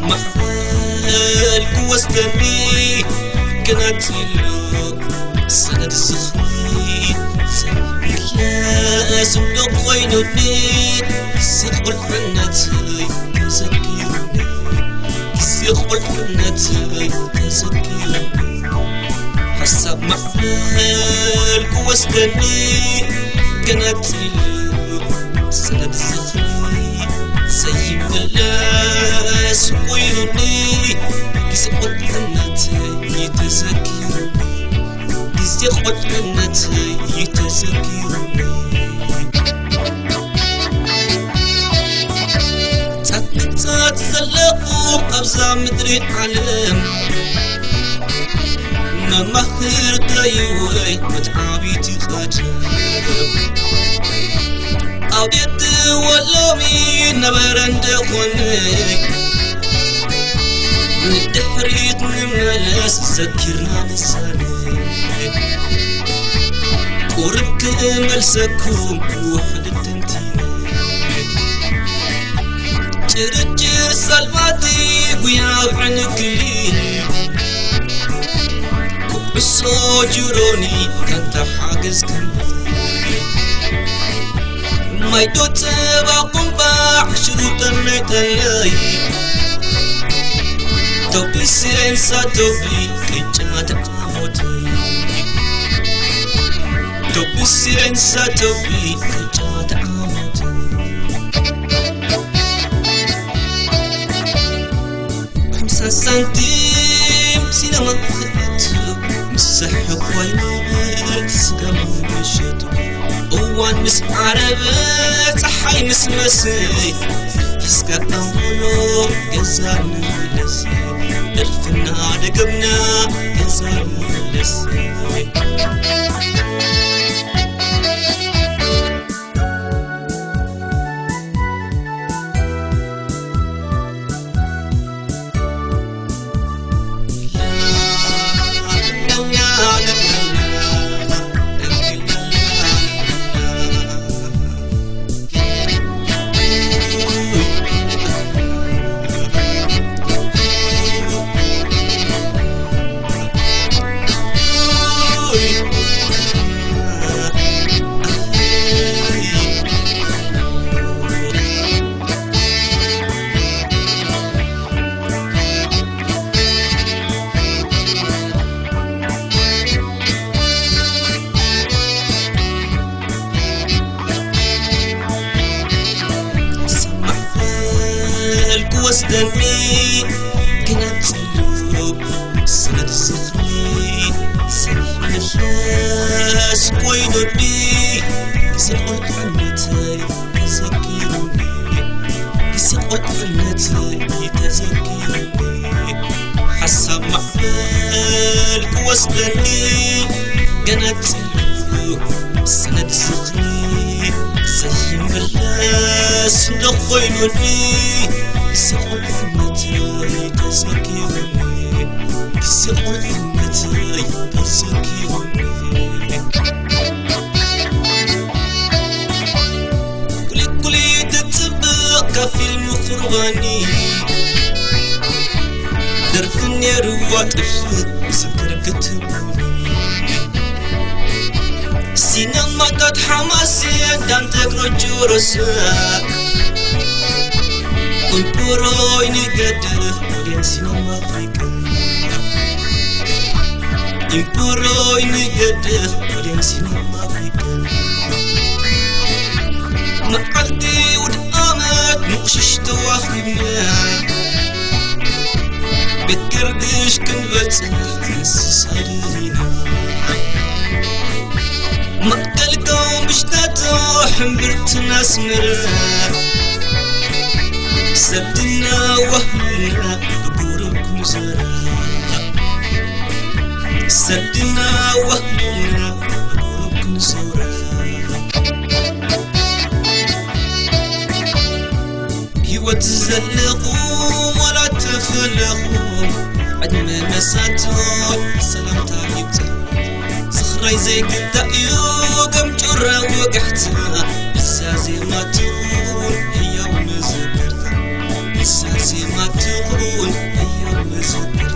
محال كوستني كانت له سند الزخري سنبلا سندق وينوني سيقبل حنتي تزكيوني سيقبل حنتي تزكيوني حسب محال كوستني كانت له سند الزخري زي ملا سوينوني سيقبل حنتي تزكيوني سيقبل حنتي تزكيوني تزلقوا أبزع مدري علم ممهر تلايوي متعابي تخدم أوديت ولومي نبرن دخونك ندحريت نملس ذكرنا لسانك قربك ملسكم وحدة تنتينك جرجر سلماتي ويا عنكلي كبسو جروني كنت حاجز كنبي ما يدوت باقم باع شروط النتلاي توبي سينسا توبي كجات عموتي توبي سينسا توبي كجات عموتي خمسة سنتيم سينما خدتو مسحق ويني سقم مشيتو وان مس عربة صحي مس مسي يسقى أولو جزان لسي الفنا دقمنا جزان لسي وستني كانت له سند الزخري سند الناس وينوني يسقط حنتي تزكيوني يسقط حنتي تزكيوني حسب محمل وستني كانت له سند الزخري زي ملاس وينوني سقط حنتي تزكيوني سقط حنتي تزكيوني كلي تتبقى في المخرباني درفني روات سكر كتبوني سينما قد حماسي دان تقرأ جورسا Impuro ini gede, kemudian sinema Afrika. Impuro ini gede, kemudian sinema Afrika. Maarti udah amat, nuksish tuakhirnya. Betkerdish kan baca, sesadina. Makal kaum bishtatu, hambert nasmera. سدنا وهمنا بقولكم زرا سدنا وهمنا بقولكم زرا هيوة تزلقوا ولا تفلقوا عدنا مساتون سلام تعيبتا صخراي زي قد يوقم جرا وقحتها لسا زي ما تقول هي ومزبرتا لسا زي ما تقول يخون أيام مسكر